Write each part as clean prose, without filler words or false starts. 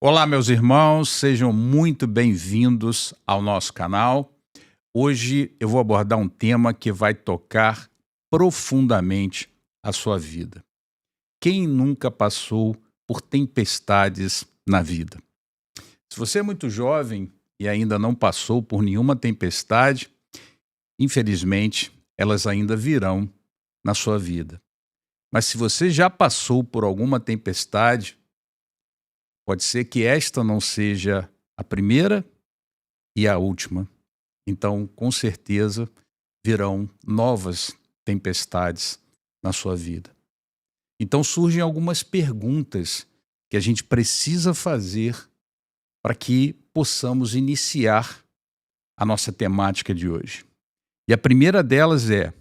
Olá, meus irmãos, sejam muito bem-vindos ao nosso canal. Hoje eu vou abordar um tema que vai tocar profundamente a sua vida. Quem nunca passou por tempestades na vida? Se você é muito jovem e ainda não passou por nenhuma tempestade, infelizmente, elas ainda virão na sua vida. Mas se você já passou por alguma tempestade, pode ser que esta não seja a primeira e a última. Então, com certeza, virão novas tempestades na sua vida. Então, surgem algumas perguntas que a gente precisa fazer para que possamos iniciar a nossa temática de hoje. E a primeira delas é: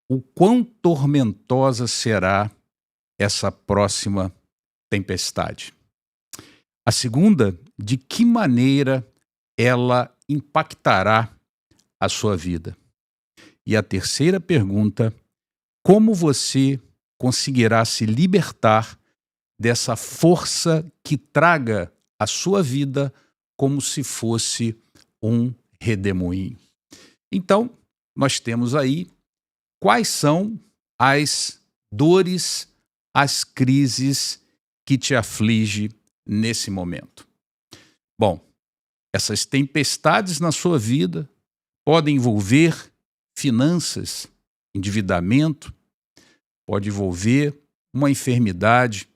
o quão tormentosa será essa próxima tempestade? A segunda, de que maneira ela impactará a sua vida? E a terceira pergunta, como você conseguirá se libertar dessa força que traga a sua vida como se fosse um redemoinho? Então, nós temos aí quais são as dores, as crises que te afligem nesse momento. Bom, essas tempestades na sua vida podem envolver finanças, endividamento, pode envolver uma enfermidade,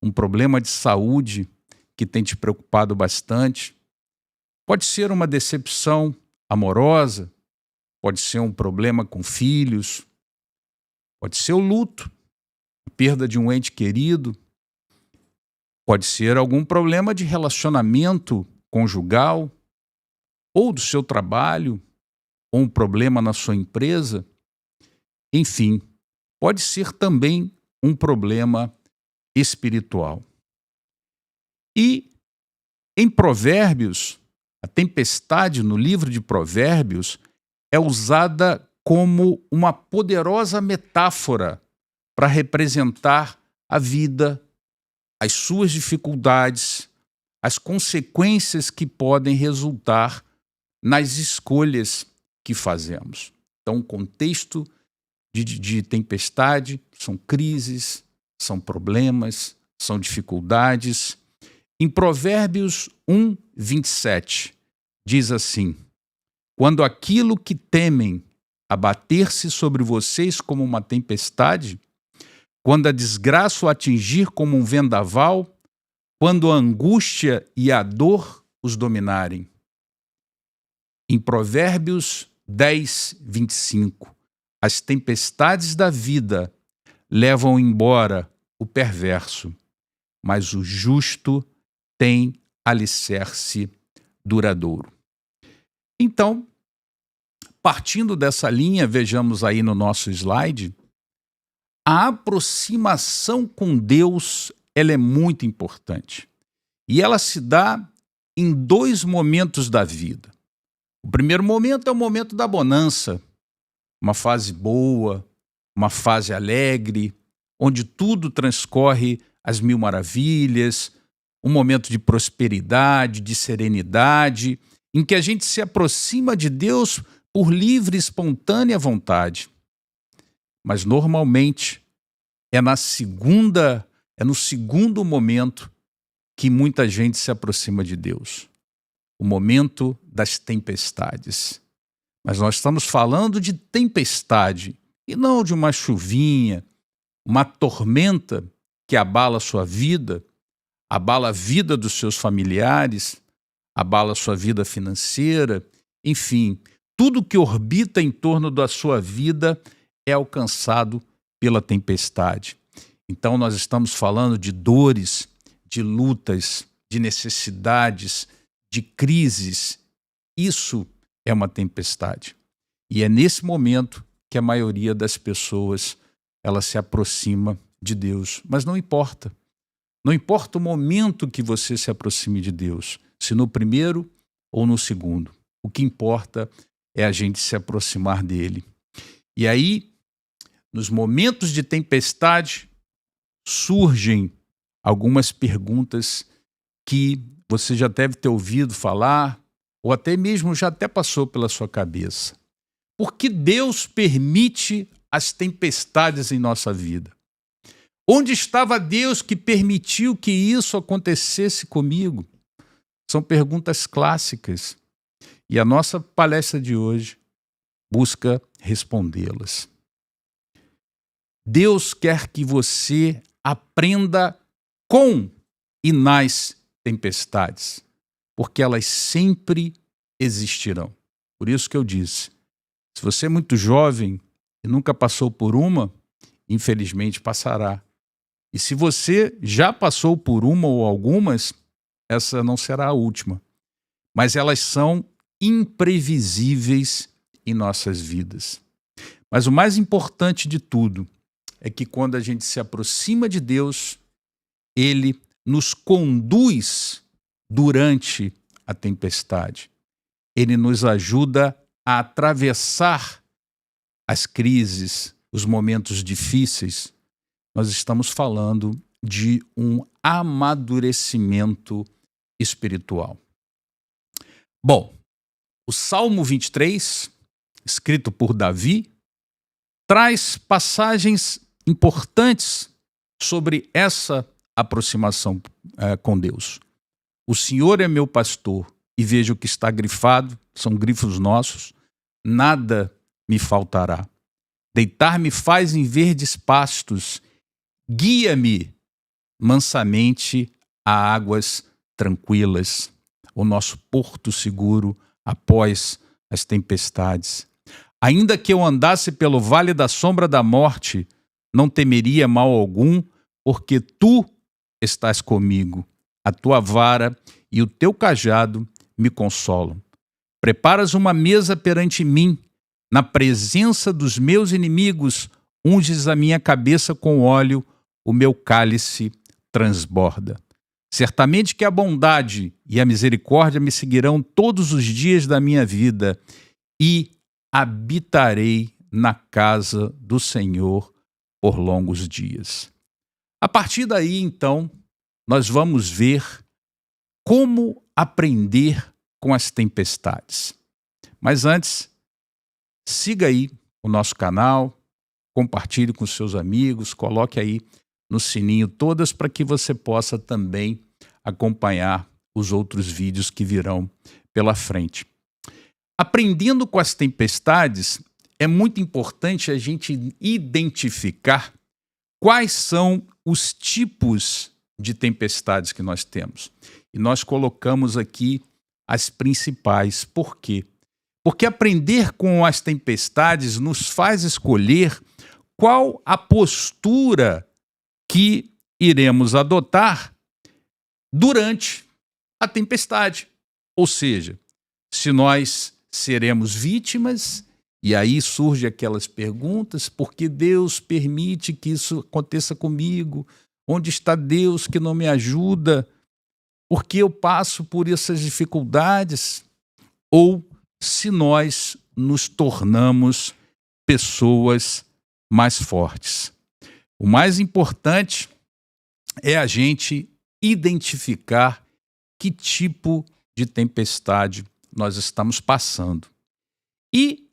um problema de saúde que tem te preocupado bastante, pode ser uma decepção amorosa, pode ser um problema com filhos, pode ser o luto, a perda de um ente querido, pode ser algum problema de relacionamento conjugal, ou do seu trabalho, ou um problema na sua empresa. Enfim, pode ser também um problema espiritual. E em Provérbios, a tempestade no livro de Provérbios é usada como uma poderosa metáfora para representar a vida, as suas dificuldades, as consequências que podem resultar nas escolhas que fazemos. Então, o contexto de tempestade são crises, são problemas, são dificuldades. Em Provérbios 1:27, diz assim: quando aquilo que temem abater-se sobre vocês como uma tempestade, quando a desgraça o atingir como um vendaval, quando a angústia e a dor os dominarem. Em Provérbios 10:25, as tempestades da vida levam embora o perverso, mas o justo tem alicerce duradouro. Então, partindo dessa linha, vejamos aí no nosso slide, a aproximação com Deus, ela é muito importante. E ela se dá em dois momentos da vida. O primeiro momento é o momento da bonança, uma fase boa, uma fase alegre, onde tudo transcorre às mil maravilhas, um momento de prosperidade, de serenidade, em que a gente se aproxima de Deus por livre e espontânea vontade. Mas normalmente é no segundo momento que muita gente se aproxima de Deus. O momento das tempestades. Mas nós estamos falando de tempestade e não de uma chuvinha, uma tormenta que abala a sua vida, abala a vida dos seus familiares, abala a sua vida financeira, enfim, tudo que orbita em torno da sua vida é alcançado pela tempestade. Então nós estamos falando de dores, de lutas, de necessidades, de crises. Isso é uma tempestade. E é nesse momento que a maioria das pessoas ela se aproxima de Deus. Mas não importa. Não importa o momento que você se aproxime de Deus, se no primeiro ou no segundo. O que importa é a gente se aproximar dele. E aí, nos momentos de tempestade, surgem algumas perguntas que você já deve ter ouvido falar, ou até mesmo já até passou pela sua cabeça. Por que Deus permite as tempestades em nossa vida? Onde estava Deus que permitiu que isso acontecesse comigo? São perguntas clássicas e a nossa palestra de hoje busca respondê-las. Deus quer que você aprenda com e nas tempestades, porque elas sempre existirão. Por isso que eu disse, se você é muito jovem e nunca passou por uma, infelizmente passará. E se você já passou por uma ou algumas, essa não será a última. Mas elas são imprevisíveis em nossas vidas. Mas o mais importante de tudo é que quando a gente se aproxima de Deus, Ele nos conduz durante a tempestade. Ele nos ajuda a atravessar as crises, os momentos difíceis. Nós estamos falando de um amadurecimento espiritual. Bom, o Salmo 23, escrito por Davi, traz passagens importantes sobre essa aproximação com Deus. O Senhor é meu pastor, e vejo que está grifado, são grifos nossos, nada me faltará. Deitar-me faz em verdes pastos, guia-me mansamente a águas tranquilas, o nosso porto seguro após as tempestades. Ainda que eu andasse pelo vale da sombra da morte, não temeria mal algum, porque tu estás comigo. A tua vara e o teu cajado me consolam. Preparas uma mesa perante mim, na presença dos meus inimigos, unges a minha cabeça com óleo, o meu cálice transborda. Certamente que a bondade e a misericórdia me seguirão todos os dias da minha vida, e habitarei na casa do Senhor por longos dias. A partir daí, então, nós vamos ver como aprender com as tempestades. Mas antes, siga aí o nosso canal, compartilhe com seus amigos, coloque aí no sininho todas para que você possa também acompanhar os outros vídeos que virão pela frente. Aprendendo com as tempestades, é muito importante a gente identificar quais são os tipos de tempestades que nós temos. E nós colocamos aqui as principais. Por quê? Porque aprender com as tempestades nos faz escolher qual a postura que iremos adotar durante a tempestade. Ou seja, se nós seremos vítimas, e aí surgem aquelas perguntas: por que Deus permite que isso aconteça comigo? Onde está Deus que não me ajuda? Por que eu passo por essas dificuldades? Ou se nós nos tornamos pessoas mais fortes. O mais importante é a gente identificar que tipo de tempestade nós estamos passando. E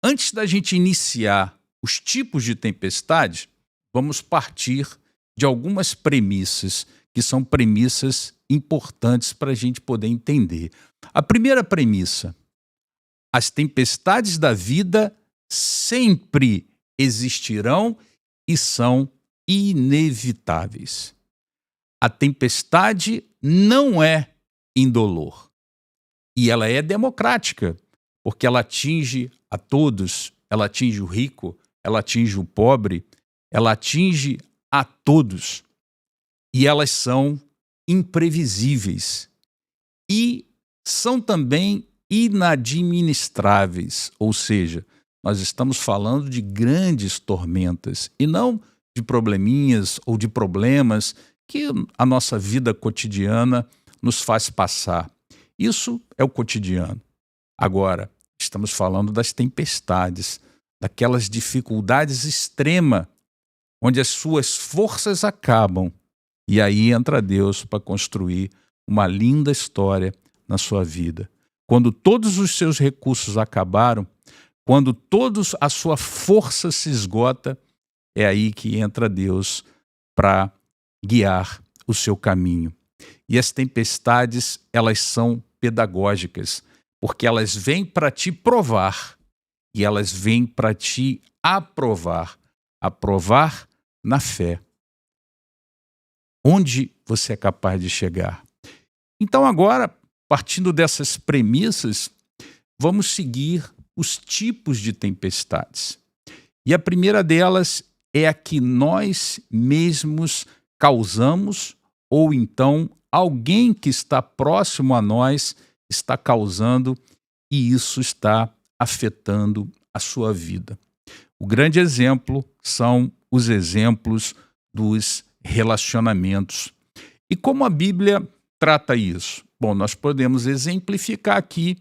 antes da gente iniciar os tipos de tempestade, vamos partir de algumas premissas, que são premissas importantes para a gente poder entender. A primeira premissa: as tempestades da vida sempre existirão e são inevitáveis. A tempestade não é indolor e ela é democrática, porque ela atinge a todos, ela atinge o rico, ela atinge o pobre, ela atinge a todos. E elas são imprevisíveis e são também inadministráveis, ou seja, nós estamos falando de grandes tormentas e não de probleminhas ou de problemas que a nossa vida cotidiana nos faz passar. Isso é o cotidiano. Agora, estamos falando das tempestades, daquelas dificuldades extremas, onde as suas forças acabam E aí entra Deus para construir uma linda história na sua vida. Quando todos os seus recursos acabaram, quando toda a sua força se esgota, é aí que entra Deus para guiar o seu caminho. E as tempestades, elas são pedagógicas, porque elas vêm para te provar e elas vêm para te aprovar na fé. Onde você é capaz de chegar? Então agora, partindo dessas premissas, vamos seguir os tipos de tempestades. E a primeira delas é a que nós mesmos causamos, ou então alguém que está próximo a nós está causando, e isso está afetando a sua vida. O grande exemplo são os exemplos dos relacionamentos. E como a Bíblia trata isso? Bom, nós podemos exemplificar aqui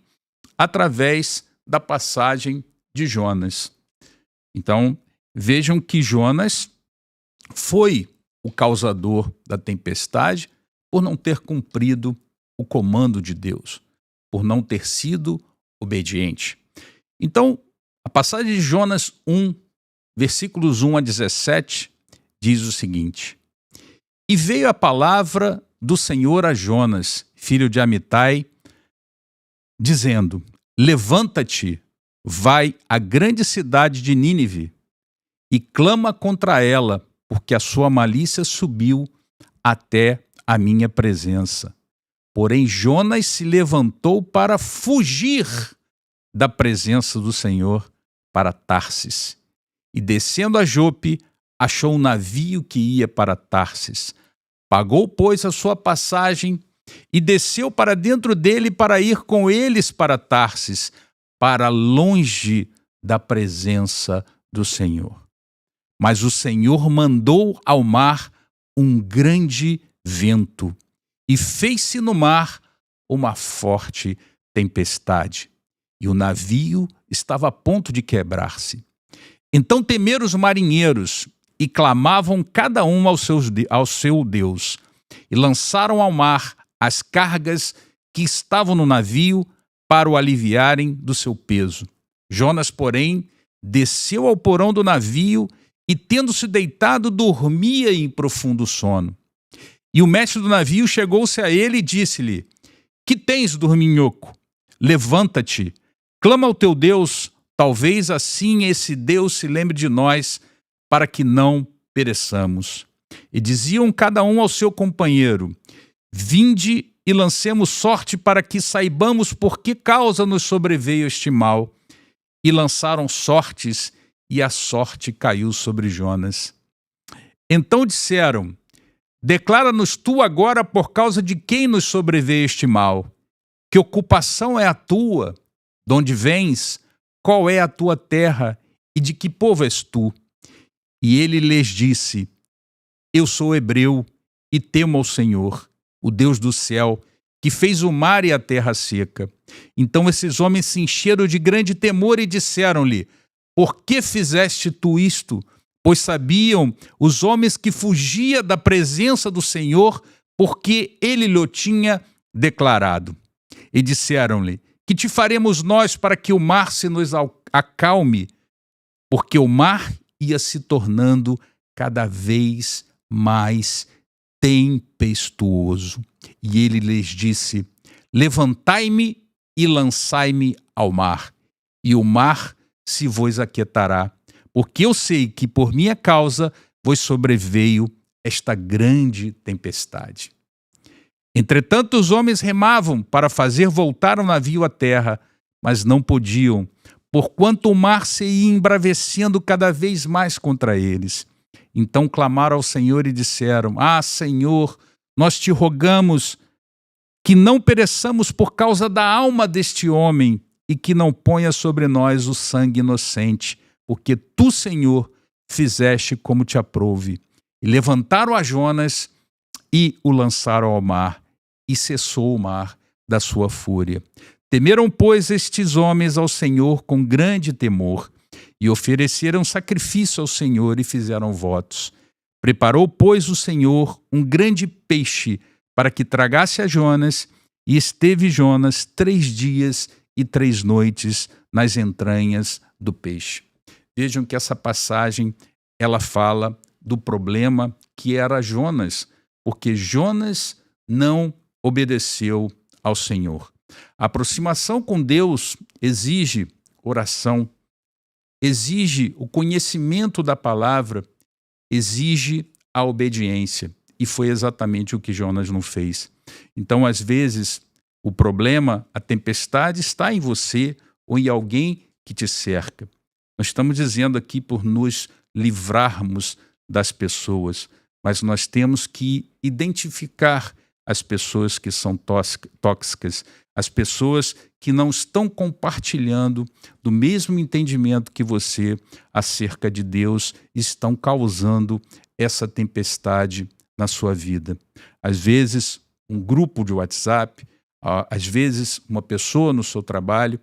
através da passagem de Jonas. Então, vejam que Jonas foi o causador da tempestade por não ter cumprido o comando de Deus, por não ter sido obediente. Então, a passagem de Jonas 1, versículos 1 a 17, diz o seguinte: E veio a palavra do Senhor a Jonas, filho de Amitai, dizendo: Levanta-te, vai à grande cidade de Nínive e clama contra ela, porque a sua malícia subiu até a minha presença. Porém, Jonas se levantou para fugir da presença do Senhor para Tarsis. E descendo a Jope, achou um navio que ia para Tarsis. Pagou, pois, a sua passagem e desceu para dentro dele para ir com eles para Tarsis, para longe da presença do Senhor. Mas o Senhor mandou ao mar um grande vento e fez-se no mar uma forte tempestade, e o navio estava a ponto de quebrar-se. Então temeram os marinheiros e clamavam cada um ao seu Deus, e lançaram ao mar as cargas que estavam no navio para o aliviarem do seu peso. Jonas, porém, desceu ao porão do navio e, tendo-se deitado, dormia em profundo sono. E o mestre do navio chegou-se a ele e disse-lhe: Que tens, dorminhoco? Levanta-te, clama ao teu Deus, talvez assim esse Deus se lembre de nós, para que não pereçamos. E diziam cada um ao seu companheiro: Vinde e lancemos sorte para que saibamos por que causa nos sobreveio este mal. E lançaram sortes, e a sorte caiu sobre Jonas. Então disseram: Declara-nos tu agora por causa de quem nos sobreveio este mal. Que ocupação é a tua? De onde vens? Qual é a tua terra? E de que povo és tu? E ele lhes disse: Eu sou hebreu e temo ao Senhor, o Deus do céu, que fez o mar e a terra seca. Então esses homens se encheram de grande temor e disseram-lhe: Por que fizeste tu isto? Pois sabiam os homens que fugia da presença do Senhor, porque ele lhe tinha declarado. E disseram-lhe: Que te faremos nós para que o mar se nos acalme? Porque o mar ia se tornando cada vez mais tempestuoso. E ele lhes disse: Levantai-me e lançai-me ao mar, e o mar se vos aquietará, porque eu sei que por minha causa vos sobreveio esta grande tempestade. Entretanto, os homens remavam para fazer voltar o navio à terra, mas não podiam, porquanto o mar se ia embravecendo cada vez mais contra eles. Então clamaram ao Senhor e disseram: Ah, Senhor, nós te rogamos que não pereçamos por causa da alma deste homem e que não ponha sobre nós o sangue inocente, porque tu, Senhor, fizeste como te aprouve. E levantaram a Jonas e o lançaram ao mar, e cessou o mar da sua fúria. Temeram, pois, estes homens ao Senhor com grande temor, e ofereceram sacrifício ao Senhor e fizeram votos. Preparou, pois, o Senhor um grande peixe para que tragasse a Jonas, e esteve Jonas 3 dias e 3 noites nas entranhas do peixe. Vejam que essa passagem ela fala do problema que era Jonas, porque Jonas não obedeceu ao Senhor. A aproximação com Deus exige oração, exige o conhecimento da palavra, exige a obediência. E foi exatamente o que Jonas não fez. Então, às vezes, o problema, a tempestade está em você ou em alguém que te cerca. Nós estamos dizendo aqui por nos livrarmos das pessoas, mas nós temos que identificar as pessoas que são tóxicas, as pessoas que não estão compartilhando do mesmo entendimento que você acerca de Deus, estão causando essa tempestade na sua vida. Às vezes, um grupo de WhatsApp, às vezes, uma pessoa no seu trabalho.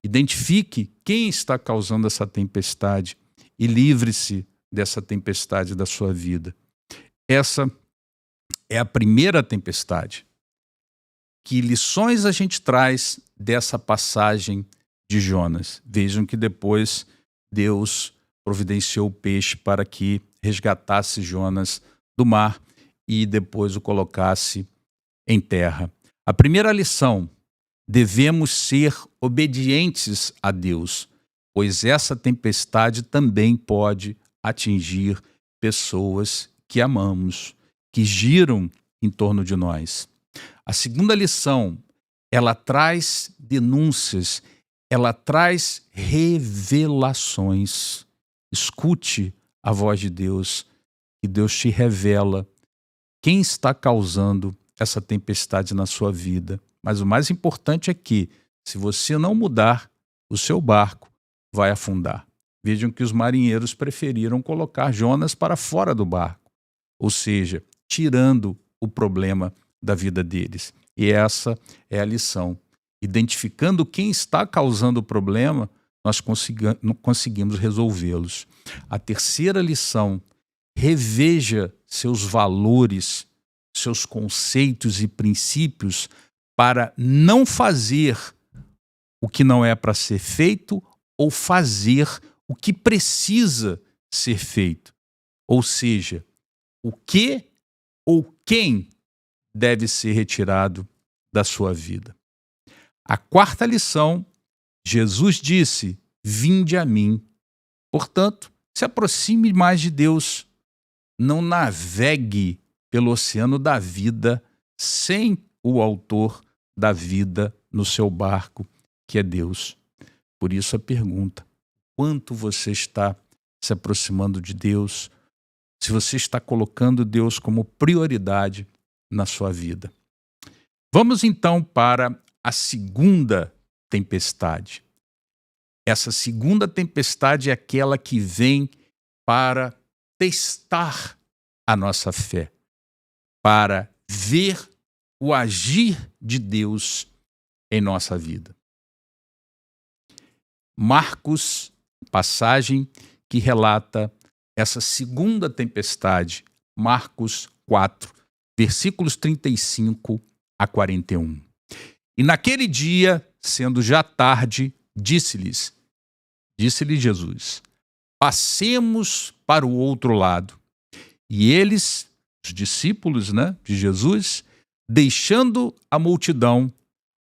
Identifique quem está causando essa tempestade e livre-se dessa tempestade da sua vida. Essa é a primeira tempestade. Que lições a gente traz dessa passagem de Jonas? Vejam que depois Deus providenciou o peixe para que resgatasse Jonas do mar e depois o colocasse em terra. A primeira lição: devemos ser obedientes a Deus, pois essa tempestade também pode atingir pessoas que amamos, que giram em torno de nós. A segunda lição, ela traz denúncias, ela traz revelações. Escute a voz de Deus, e Deus te revela quem está causando essa tempestade na sua vida. Mas o mais importante é que, se você não mudar, o seu barco vai afundar. Vejam que os marinheiros preferiram colocar Jonas para fora do barco, ou seja, tirando o problema da vida deles. E essa é a lição. Identificando quem está causando o problema, nós conseguimos resolvê-los. A terceira lição: reveja seus valores, seus conceitos e princípios para não fazer o que não é para ser feito ou fazer o que precisa ser feito. Ou seja, o que ou quem deve ser retirado da sua vida. A quarta lição: Jesus disse: vinde a mim. Portanto, se aproxime mais de Deus. Não navegue pelo oceano da vida sem o autor da vida no seu barco, que é Deus. Por isso a pergunta: quanto você está se aproximando de Deus? Se você está colocando Deus como prioridade na sua vida. Vamos então para a segunda tempestade. Essa segunda tempestade é aquela que vem para testar a nossa fé, para ver o agir de Deus em nossa vida. Marcos, passagem que relata essa segunda tempestade, Marcos 4, versículos 35 a 41. E naquele dia, sendo já tarde, disse-lhe Jesus: passemos para o outro lado. E eles, os discípulos, de Jesus, deixando a multidão,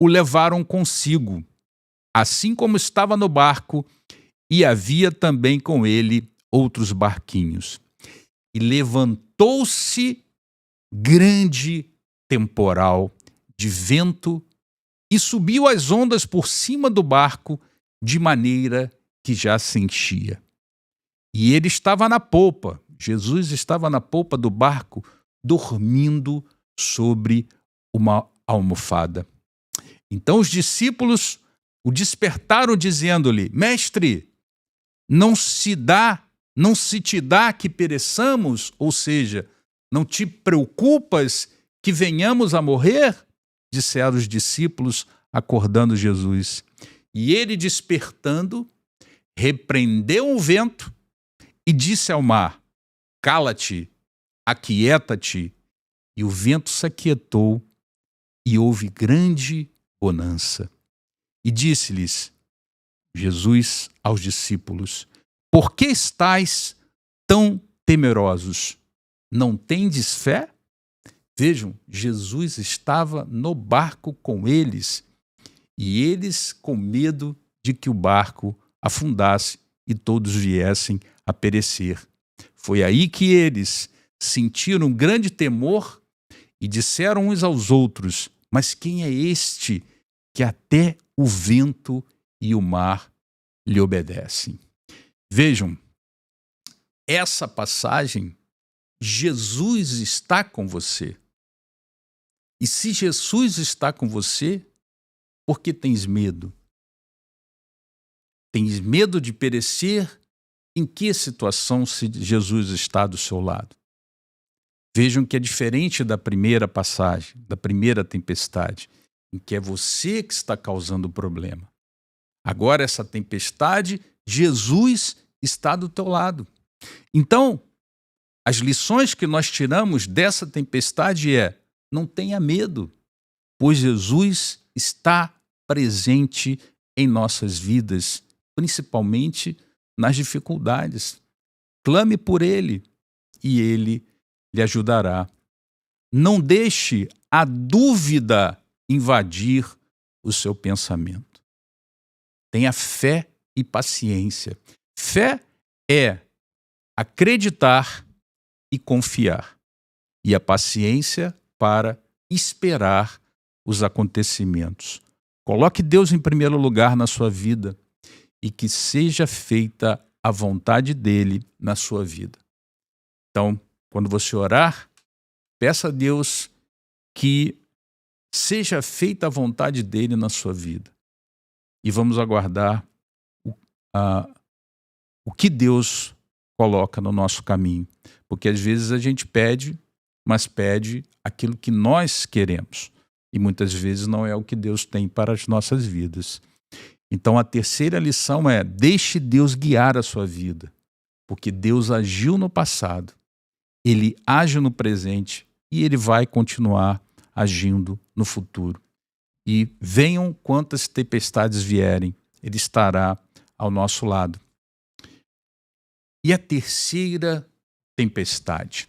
o levaram consigo, assim como estava no barco, e havia também com ele outros barquinhos. E levantou-se grande temporal de vento e subiu as ondas por cima do barco, de maneira que já se enchia. E ele estava na popa, Jesus estava na popa do barco, dormindo sobre uma almofada. Então os discípulos o despertaram, dizendo-lhe: Mestre, não se te dá que pereçamos? Ou seja, não te preocupas que venhamos a morrer? Disseram os discípulos, acordando Jesus. E ele, despertando, repreendeu o vento e disse ao mar: cala-te, aquieta-te. E o vento se aquietou, e houve grande bonança. E disse-lhes Jesus aos discípulos: por que estáis tão temerosos? Não tendes fé? Vejam, Jesus estava no barco com eles, e eles com medo de que o barco afundasse e todos viessem a perecer. Foi aí que eles sentiram um grande temor e disseram uns aos outros: mas quem é este que até o vento e o mar lhe obedecem? Vejam, essa passagem, Jesus está com você. E se Jesus está com você, por que tens medo? Tens medo de perecer? Em que situação se Jesus está do seu lado? Vejam que é diferente da primeira passagem, da primeira tempestade, em que é você que está causando o problema. Agora, essa tempestade, Jesus está do teu lado. Então, as lições que nós tiramos dessa tempestade é: não tenha medo, pois Jesus está presente em nossas vidas, principalmente nas dificuldades. Clame por Ele e Ele lhe ajudará. Não deixe a dúvida invadir o seu pensamento. Tenha fé e paciência. Fé é acreditar e confiar, e a paciência para esperar os acontecimentos. Coloque Deus em primeiro lugar na sua vida e que seja feita a vontade dele na sua vida. Então, quando você orar, peça a Deus que seja feita a vontade dele na sua vida. E vamos aguardar o que Deus coloca no nosso caminho. Porque às vezes a gente pede, mas pede aquilo que nós queremos. E muitas vezes não é o que Deus tem para as nossas vidas. Então a terceira lição é: deixe Deus guiar a sua vida. Porque Deus agiu no passado, Ele age no presente e Ele vai continuar agindo no futuro. E venham quantas tempestades vierem, Ele estará ao nosso lado. E a terceira tempestade,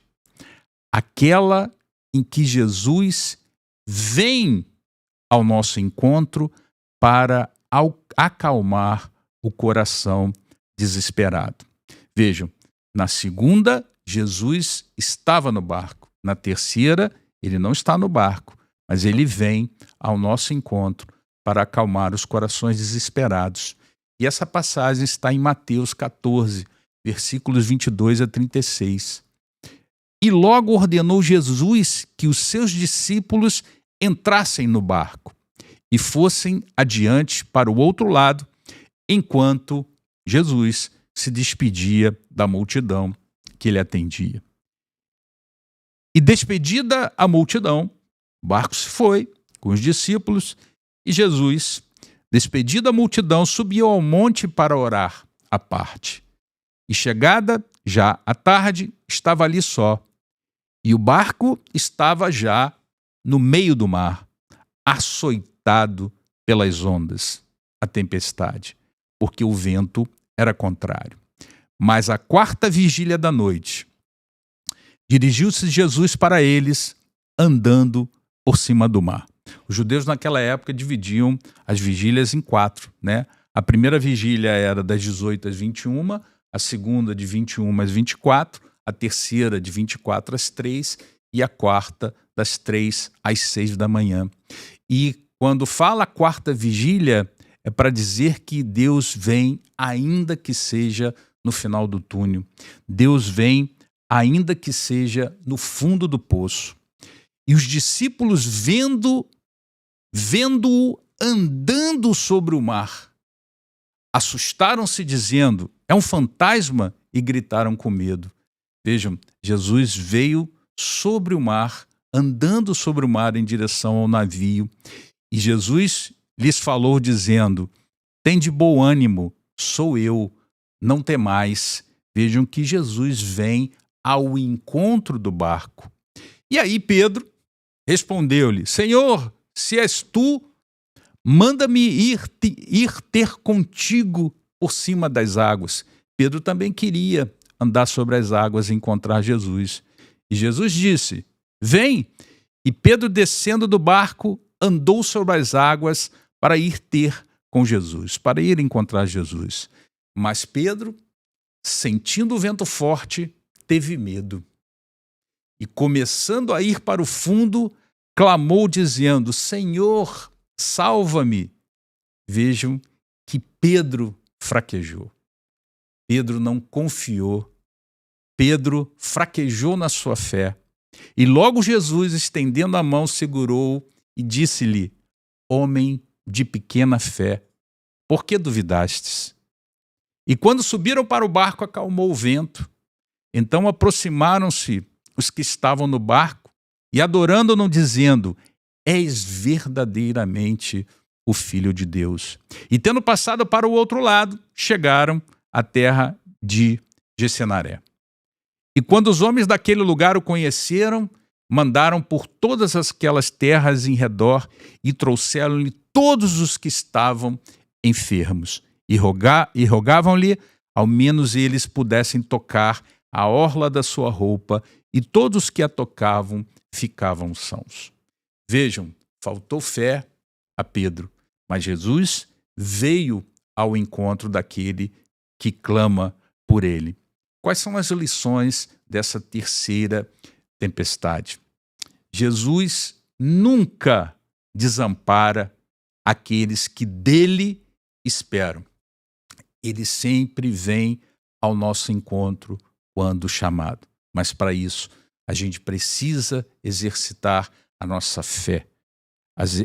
aquela em que Jesus vem ao nosso encontro para acalmar o coração desesperado. Vejam, na segunda, Jesus estava no barco. Na terceira, ele não está no barco, mas ele vem ao nosso encontro para acalmar os corações desesperados. E essa passagem está em Mateus 14, versículos 22 a 36. E logo ordenou Jesus que os seus discípulos entrassem no barco e fossem adiante para o outro lado, enquanto Jesus se despedia da multidão que ele atendia. E despedida a multidão, o barco se foi com os discípulos e Jesus, despedida a multidão, subiu ao monte para orar à parte. E chegada já à tarde, estava ali só. E o barco estava já no meio do mar, açoitado pelas ondas, a tempestade, porque o vento era contrário. Mas à quarta vigília da noite, dirigiu-se Jesus para eles, andando por cima do mar. Os judeus naquela época dividiam as vigílias em 4, né? A primeira vigília era das 18 às 21, a segunda de 21 às 24, a terceira de 24 às 3 e a quarta das 3 às 6 da manhã. E quando fala a quarta vigília, é para dizer que Deus vem ainda que seja no final do túnel. Deus vem ainda que seja no fundo do poço. E os discípulos vendo-o andando sobre o mar, assustaram-se dizendo: é um fantasma, e gritaram com medo. Vejam, Jesus veio sobre o mar, andando sobre o mar em direção ao navio, e Jesus lhes falou dizendo: tende bom ânimo, sou eu, não temais. Vejam que Jesus vem ao encontro do barco. E aí Pedro respondeu-lhe: Senhor, se és tu, manda-me ir ter contigo por cima das águas. Pedro também queria andar sobre as águas e encontrar Jesus. E Jesus disse: Vem! E Pedro, descendo do barco, andou sobre as águas para ir ter com Jesus, para ir encontrar Jesus. Mas Pedro, sentindo o vento forte, teve medo. E começando a ir para o fundo, clamou dizendo: Senhor, salva-me. Vejam que Pedro fraquejou. Pedro não confiou. Pedro fraquejou na sua fé. E logo Jesus, estendendo a mão, segurou e disse-lhe: Homem de pequena fé, por que duvidastes? E quando subiram para o barco, acalmou o vento. Então aproximaram-se os que estavam no barco e adorando-no, dizendo: És verdadeiramente o Filho de Deus. E tendo passado para o outro lado, chegaram à terra de Gesenaré. E quando os homens daquele lugar o conheceram, mandaram por todas aquelas terras em redor e trouxeram-lhe todos os que estavam enfermos. E rogavam-lhe, ao menos eles pudessem tocar a orla da sua roupa, e todos que a tocavam ficavam sãos. Vejam, faltou fé a Pedro, mas Jesus veio ao encontro daquele que clama por ele. Quais são as lições dessa terceira tempestade? Jesus nunca desampara aqueles que dele esperam. Ele sempre vem ao nosso encontro quando chamado. Mas para isso, a gente precisa exercitar a nossa fé.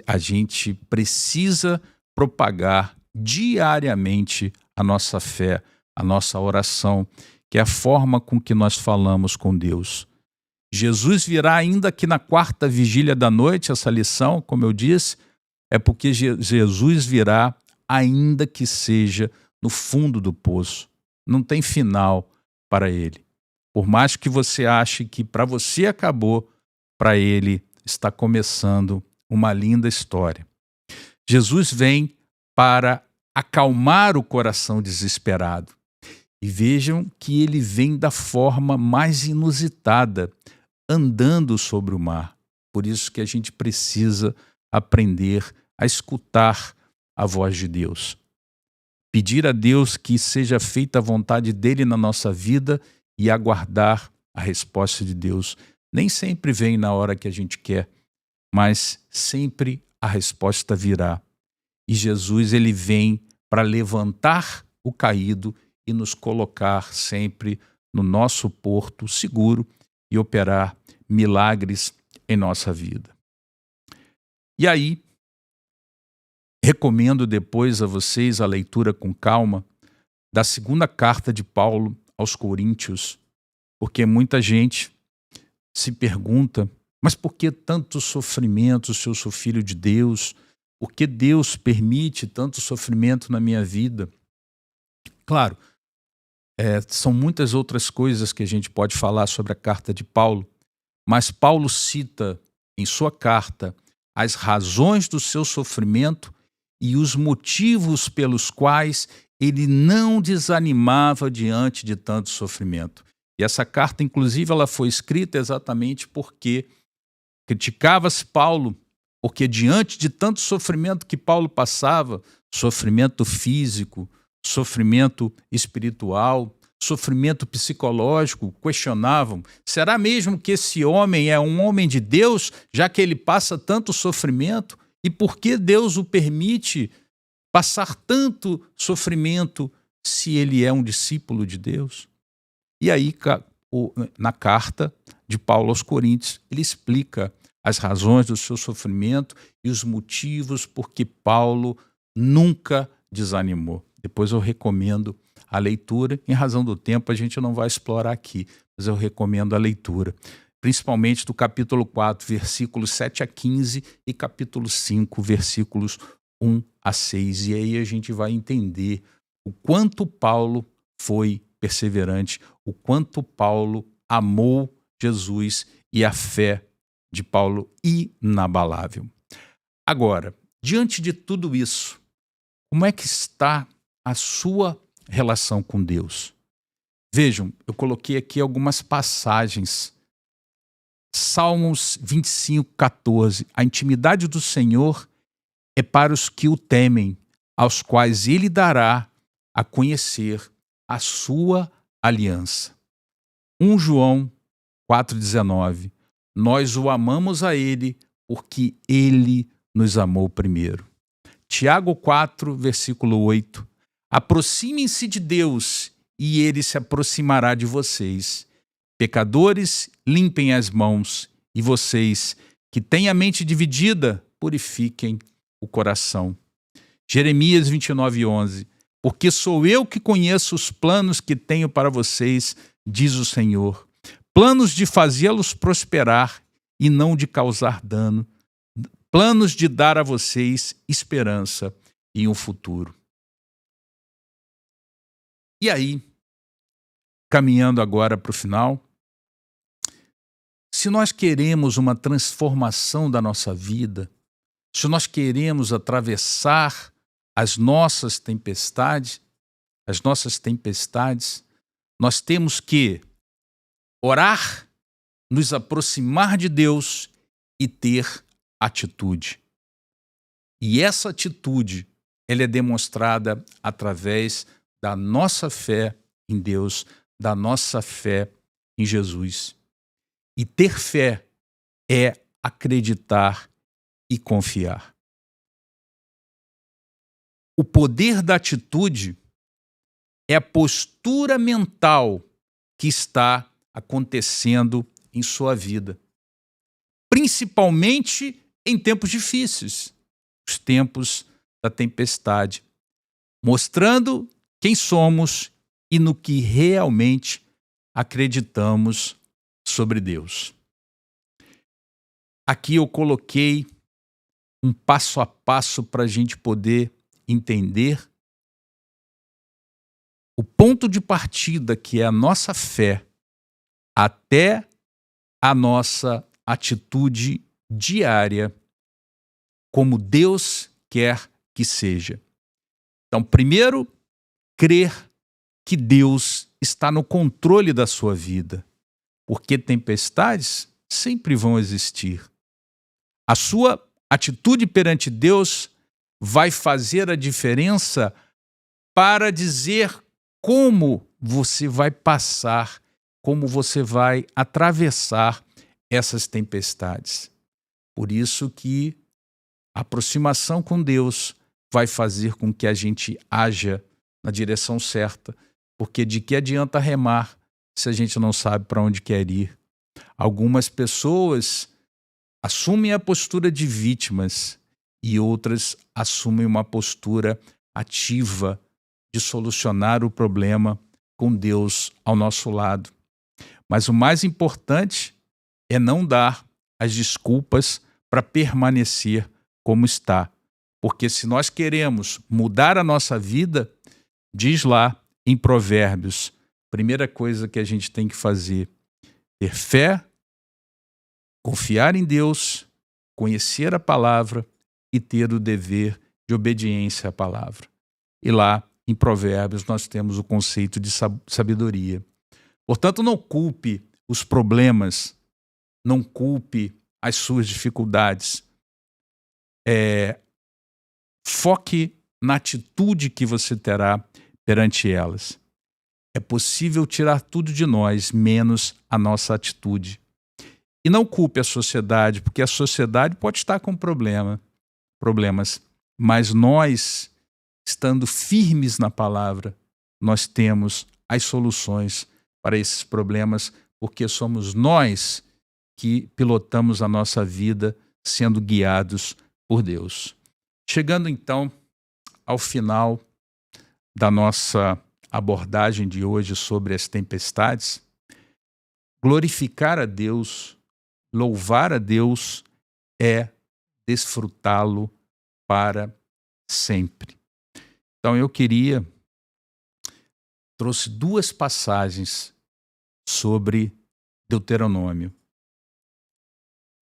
A gente precisa propagar diariamente a nossa fé, a nossa oração, que é a forma com que nós falamos com Deus. Jesus virá ainda que na quarta vigília da noite, essa lição, como eu disse, é porque Jesus virá ainda que seja no fundo do poço. Não tem final para ele. Por mais que você ache que para você acabou, para ele está começando uma linda história. Jesus vem para acalmar o coração desesperado. E vejam que ele vem da forma mais inusitada, andando sobre o mar. Por isso que a gente precisa aprender a escutar a voz de Deus. Pedir a Deus que seja feita a vontade dele na nossa vida e aguardar a resposta de Deus. Nem sempre vem na hora que a gente quer, mas sempre a resposta virá. E Jesus, ele vem para levantar o caído e nos colocar sempre no nosso porto seguro e operar milagres em nossa vida. E aí, recomendo depois a vocês a leitura com calma da segunda carta de Paulo aos Coríntios, porque muita gente se pergunta: mas por que tanto sofrimento se eu sou filho de Deus? Por que Deus permite tanto sofrimento na minha vida? Claro, são muitas outras coisas que a gente pode falar sobre a carta de Paulo, mas Paulo cita em sua carta as razões do seu sofrimento e os motivos pelos quais ele não desanimava diante de tanto sofrimento. E essa carta, inclusive, ela foi escrita exatamente porque criticava-se Paulo, porque diante de tanto sofrimento que Paulo passava, sofrimento físico, sofrimento espiritual, sofrimento psicológico, questionavam: será mesmo que esse homem é um homem de Deus, já que ele passa tanto sofrimento? E por que Deus o permite passar tanto sofrimento se ele é um discípulo de Deus? E aí, na carta de Paulo aos Coríntios, ele explica as razões do seu sofrimento e os motivos por que Paulo nunca desanimou. Depois eu recomendo a leitura. Em razão do tempo, a gente não vai explorar aqui, mas eu recomendo a leitura, principalmente do capítulo 4, versículos 7 a 15 e capítulo 5, versículos 1 a 6. E aí a gente vai entender o quanto Paulo foi perseverante, o quanto Paulo amou Jesus e a fé de Paulo inabalável. Agora, diante de tudo isso, como é que está a sua relação com Deus? Vejam, eu coloquei aqui algumas passagens. Salmos 25:14. A intimidade do Senhor é para os que o temem, aos quais ele dará a conhecer a sua aliança. 1 João 4,19. Nós o amamos a ele porque ele nos amou primeiro. Tiago 4, versículo 8. Aproximem-se de Deus e ele se aproximará de vocês. Pecadores, limpem as mãos, e vocês que têm a mente dividida, purifiquem o coração. Jeremias 29:11. Porque sou eu que conheço os planos que tenho para vocês, diz o Senhor. Planos de fazê-los prosperar e não de causar dano. Planos de dar a vocês esperança e um futuro. E aí, caminhando agora para o final, se nós queremos uma transformação da nossa vida, se nós queremos atravessar as nossas tempestades, nós temos que orar, nos aproximar de Deus e ter atitude. E essa atitude, ela é demonstrada através da nossa fé em Deus, da nossa fé em Jesus. E ter fé é acreditar e confiar. O poder da atitude é a postura mental que está acontecendo em sua vida, principalmente em tempos difíceis, os tempos da tempestade, mostrando quem somos e no que realmente acreditamos sobre Deus. Aqui eu coloquei um passo a passo para a gente poder entender o ponto de partida que é a nossa fé até a nossa atitude diária, como Deus quer que seja. Então, primeiro, crer que Deus está no controle da sua vida, porque tempestades sempre vão existir. A sua atitude perante Deus vai fazer a diferença para dizer como você vai passar, como você vai atravessar essas tempestades. Por isso que a aproximação com Deus vai fazer com que a gente haja na direção certa, porque de que adianta remar se a gente não sabe para onde quer ir? Algumas pessoas assumem a postura de vítimas e outras assumem uma postura ativa de solucionar o problema com Deus ao nosso lado. Mas o mais importante é não dar as desculpas para permanecer como está. Porque se nós queremos mudar a nossa vida, diz lá em Provérbios, primeira coisa que a gente tem que fazer, ter fé, confiar em Deus, conhecer a palavra e ter o dever de obediência à palavra. E lá, em Provérbios, nós temos o conceito de sabedoria. Portanto, não culpe os problemas, não culpe as suas dificuldades. Foque na atitude que você terá perante elas. É possível tirar tudo de nós, menos a nossa atitude. E não culpe a sociedade, porque a sociedade pode estar com problemas, mas nós, estando firmes na palavra, nós temos as soluções para esses problemas, porque somos nós que pilotamos a nossa vida sendo guiados por Deus. Chegando então ao final da nossa abordagem de hoje sobre as tempestades, glorificar a Deus, louvar a Deus é desfrutá-lo para sempre. Então eu trouxe duas passagens sobre Deuteronômio.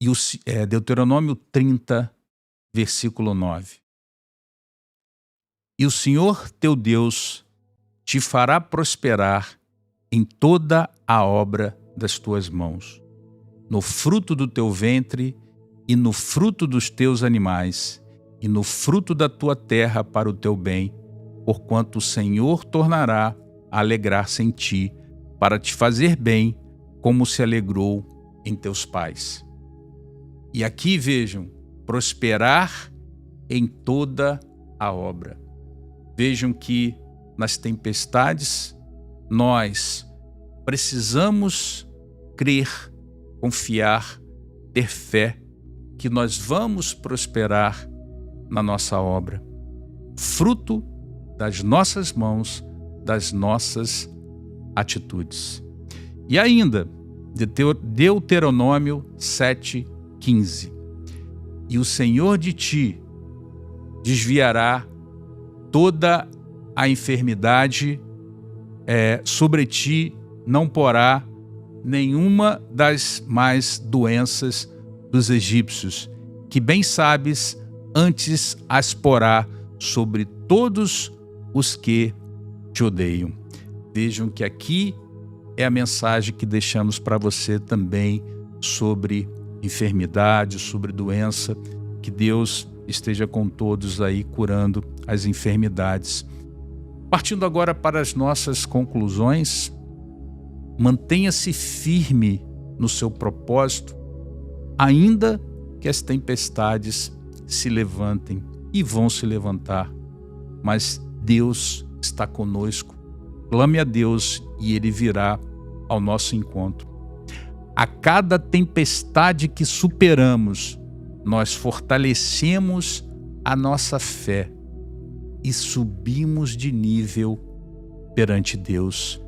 E Deuteronômio 30, versículo 9. E o Senhor teu Deus te fará prosperar em toda a obra das tuas mãos, no fruto do teu ventre e no fruto dos teus animais, e no fruto da tua terra para o teu bem, porquanto o Senhor tornará a alegrar-se em ti, para te fazer bem, como se alegrou em teus pais. E aqui vejam, prosperar em toda a obra. Vejam que nas tempestades nós precisamos crer, confiar, ter fé que nós vamos prosperar na nossa obra, fruto das nossas mãos, das nossas atitudes. E ainda, Deuteronômio 7:15. E o Senhor de ti desviará toda a enfermidade, sobre ti não porá nenhuma das mais doenças dos egípcios, que bem sabes, antes as porá sobre todos os que te odeiam. Vejam que aqui é a mensagem que deixamos para você também sobre enfermidade, sobre doença. Que Deus esteja com todos aí curando as enfermidades. Partindo agora para as nossas conclusões, mantenha-se firme no seu propósito, ainda que as tempestades se levantem, e vão se levantar, mas Deus está conosco. Clame a Deus e Ele virá ao nosso encontro. A cada tempestade que superamos, nós fortalecemos a nossa fé e subimos de nível perante Deus.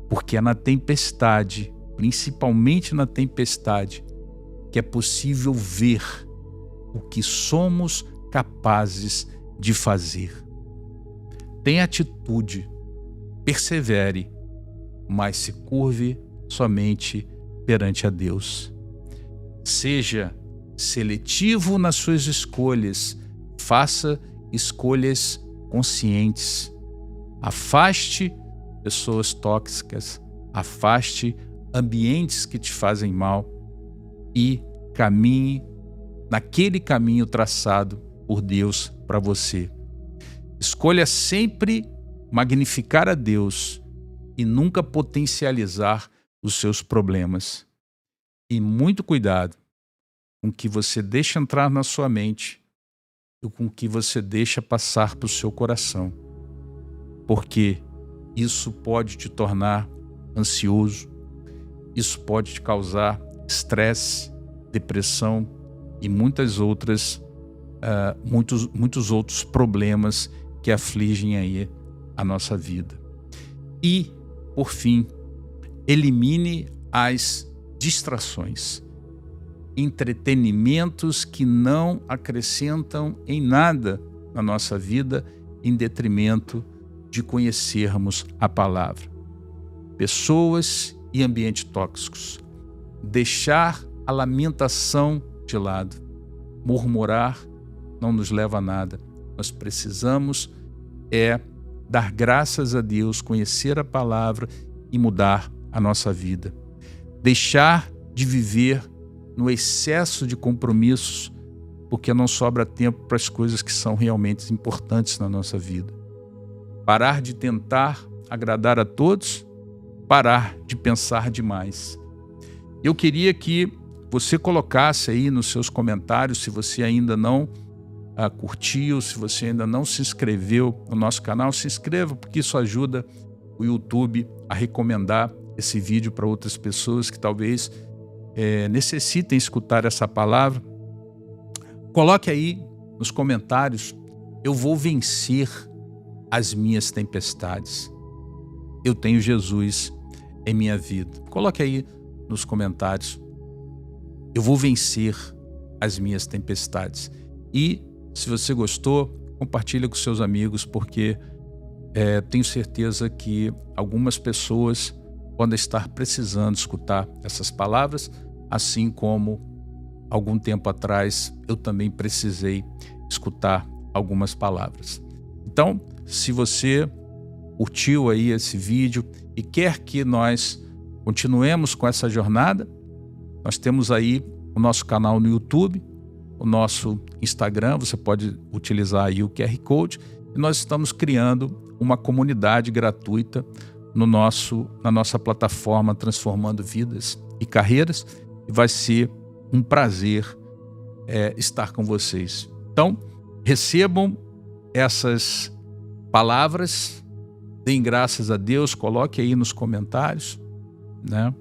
Porque é na tempestade, principalmente na tempestade, que é possível ver o que somos capazes de fazer. Tenha atitude, persevere, mas se curve somente perante a Deus. Seja seletivo nas suas escolhas, faça escolhas conscientes. Afaste pessoas tóxicas, afaste ambientes que te fazem mal e caminhe naquele caminho traçado por Deus para você. Escolha sempre magnificar a Deus e nunca potencializar os seus problemas. E muito cuidado com o que você deixa entrar na sua mente e com o que você deixa passar para o seu coração, porque isso pode te tornar ansioso, isso pode te causar estresse, depressão e muitos outros problemas que afligem aí a nossa vida. E, por fim, elimine as distrações, entretenimentos que não acrescentam em nada na nossa vida, em detrimento de conhecermos a palavra. Pessoas e ambientes tóxicos. Deixar a lamentação de lado. Murmurar não nos leva a nada. Nós precisamos dar graças a Deus, conhecer a palavra e mudar a nossa vida. Deixar de viver no excesso de compromissos, porque não sobra tempo para as coisas que são realmente importantes na nossa vida. Parar de tentar agradar a todos, parar de pensar demais. Eu queria que você colocasse aí nos seus comentários, se você ainda não curtiu, se você ainda não se inscreveu no nosso canal, se inscreva, porque isso ajuda o YouTube a recomendar esse vídeo para outras pessoas que talvez necessitem escutar essa palavra. Coloque aí nos comentários: eu vou vencer as minhas tempestades. Eu tenho Jesus em minha vida. Coloque aí nos comentários: eu vou vencer as minhas tempestades. E se você gostou, compartilha com seus amigos, porque tenho certeza que algumas pessoas podem estar precisando escutar essas palavras, assim como algum tempo atrás eu também precisei escutar algumas palavras. Então, se você curtiu aí esse vídeo e quer que nós continuemos com essa jornada, nós temos aí o nosso canal no YouTube, o nosso Instagram, você pode utilizar aí o QR Code, e nós estamos criando uma comunidade gratuita na nossa plataforma Transformando Vidas e Carreiras, e vai ser um prazer estar com vocês. Então, recebam essas palavras, deem graças a Deus, coloque aí nos comentários, né?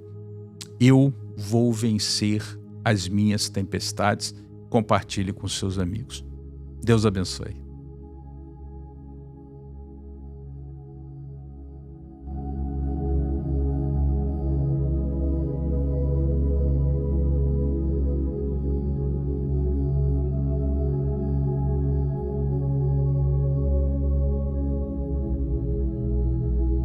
Eu vou vencer as minhas tempestades. Compartilhe com seus amigos. Deus abençoe.